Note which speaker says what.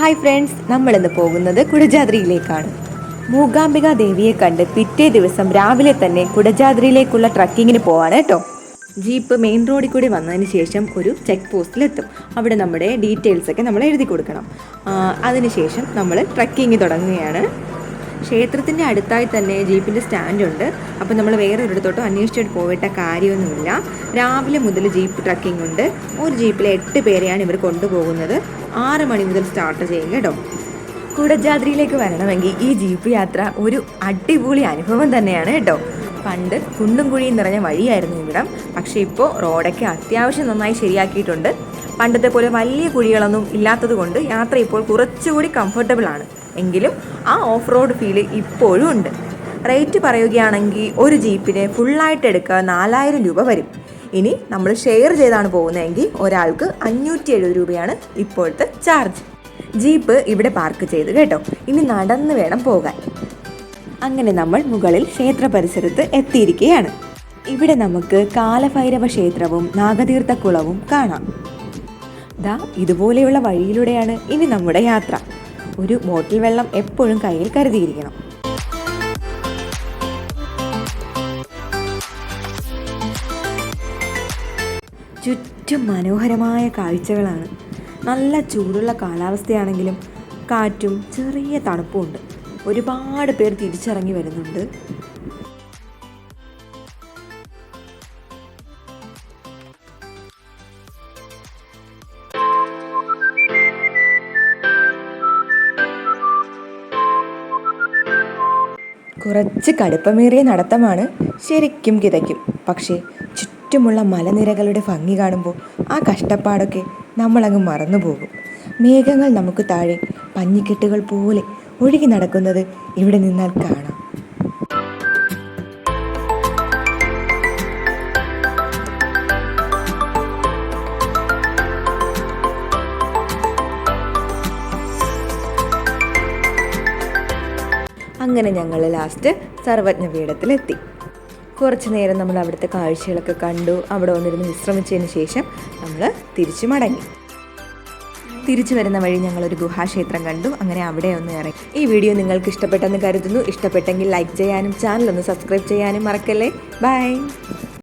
Speaker 1: Hi friends, നമ്മളിന്ന് പോകുന്നത് കുടജാദ്രിയിലേക്കാണ്. മൂകാംബിക ദേവിയെ കണ്ട് പിറ്റേ ദിവസം രാവിലെ തന്നെ കുടജാദ്രിയിലേക്കുള്ള ട്രക്കിങ്ങിന് പോവാണ് കേട്ടോ. ജീപ്പ് മെയിൻ റോഡിൽ കൂടി വന്നതിന് ശേഷം ഒരു ചെക്ക് പോസ്റ്റിലെത്തും. അവിടെ നമ്മുടെ ഡീറ്റെയിൽസൊക്കെ നമ്മൾ എഴുതി കൊടുക്കണം. അതിനുശേഷം നമ്മൾ ട്രക്കിങ് തുടങ്ങുകയാണ്. ക്ഷേത്രത്തിൻ്റെ അടുത്തായി തന്നെ ജീപ്പിൻ്റെ സ്റ്റാൻഡുണ്ട്. അപ്പോൾ നമ്മൾ വേറെ ഒരിടത്തോട്ടും അന്വേഷിച്ചിട്ട് പോയിട്ട കാര്യമൊന്നുമില്ല. രാവിലെ മുതൽ ജീപ്പ് ട്രക്കിംഗ് ഉണ്ട്. ഒരു ജീപ്പിൽ 8 പേരെയാണ് ഇവർ കൊണ്ടുപോകുന്നത്. 6 മണി മുതൽ സ്റ്റാർട്ട് ചെയ്യും കേട്ടോ. കുടജാദ്രിയിലേക്ക് വരണമെങ്കിൽ ഈ ജീപ്പ് യാത്ര ഒരു അടിപൊളി അനുഭവം തന്നെയാണ് കേട്ടോ. പണ്ട് കുണ്ടും കുഴിയും നിറഞ്ഞ വഴിയായിരുന്നു ഇവിടം. പക്ഷേ ഇപ്പോൾ റോഡൊക്കെ അത്യാവശ്യം നന്നായി ശരിയാക്കിയിട്ടുണ്ട്. പണ്ടത്തെ പോലെ വലിയ കുഴികളൊന്നും ഇല്ലാത്തത് കൊണ്ട് യാത്ര ഇപ്പോൾ കുറച്ചുകൂടി കംഫർട്ടബിൾ ആണ്. എങ്കിലും ആ ഓഫ് റോഡ് ഫീല് ഇപ്പോഴും ഉണ്ട്. റേറ്റ് പറയുകയാണെങ്കിൽ ഒരു ജീപ്പിന് ഫുള്ളായിട്ട് എടുക്കുക 4000 രൂപ വരും. ഇനി നമ്മൾ ഷെയർ ചെയ്താണ് പോകുന്നതെങ്കിൽ ഒരാൾക്ക് 570 രൂപയാണ് ഇപ്പോഴത്തെ ചാർജ്. ജീപ്പ് ഇവിടെ പാർക്ക് ചെയ്ത് കേട്ടോ. ഇനി നടന്ന് വേണം പോകാൻ. അങ്ങനെ നമ്മൾ മുകളിൽ ക്ഷേത്ര പരിസരത്ത് എത്തിയിരിക്കുകയാണ്. ഇവിടെ നമുക്ക് കാലഭൈരവ ക്ഷേത്രവും നാഗതീർത്ഥക്കുളവും കാണാം. ദാ ഇതുപോലെയുള്ള വഴിയിലൂടെയാണ് ഇനി നമ്മുടെ യാത്ര. ഒരു ബോട്ടിൽ വെള്ളം എപ്പോഴും കയ്യിൽ കരുതിയിരിക്കണം. ചുറ്റും മനോഹരമായ കാഴ്ചകളാണ്. നല്ല ചൂടുള്ള കാലാവസ്ഥയാണെങ്കിലും കാറ്റും ചെറിയ തണുപ്പുമുണ്ട്. ഒരുപാട് പേർ തിരിച്ചിറങ്ങി വരുന്നുണ്ട്. കുറച്ച് കടുപ്പമേറിയ നടത്തമാണ്, ശരിക്കും കിതയ്ക്കും. പക്ഷേ ചുറ്റുമുള്ള മലനിരകളുടെ ഭംഗി കാണുമ്പോൾ ആ കഷ്ടപ്പാടൊക്കെ നമ്മളങ്ങ് മറന്നുപോകും. മേഘങ്ങൾ നമുക്ക് താഴെ പഞ്ഞിക്കെട്ടുകൾ പോലെ ഒഴുകി നടക്കുന്നത് ഇവിടെ നിന്നാൽ കാണാം. അങ്ങനെ ഞങ്ങൾ ലാസ്റ്റ് സർവജ്ഞ പീഠത്തിലെത്തി. കുറച്ച് നേരം നമ്മൾ അവിടുത്തെ കാഴ്ചകളൊക്കെ കണ്ടു. അവിടെ വന്നിരുന്ന് വിശ്രമിച്ചതിന് ശേഷം നമ്മൾ തിരിച്ചു മടങ്ങി. തിരിച്ചു വരുന്ന വഴി ഞങ്ങളൊരു ഗുഹാക്ഷേത്രം കണ്ടു. അങ്ങനെ അവിടെ ഒന്ന് ഇറങ്ങി. ഈ വീഡിയോ നിങ്ങൾക്ക് ഇഷ്ടപ്പെട്ടെന്ന് കരുതുന്നു. ഇഷ്ടപ്പെട്ടെങ്കിൽ ലൈക്ക് ചെയ്യാനും ചാനൽ ഒന്ന് സബ്സ്ക്രൈബ് ചെയ്യാനും മറക്കല്ലേ. ബൈ.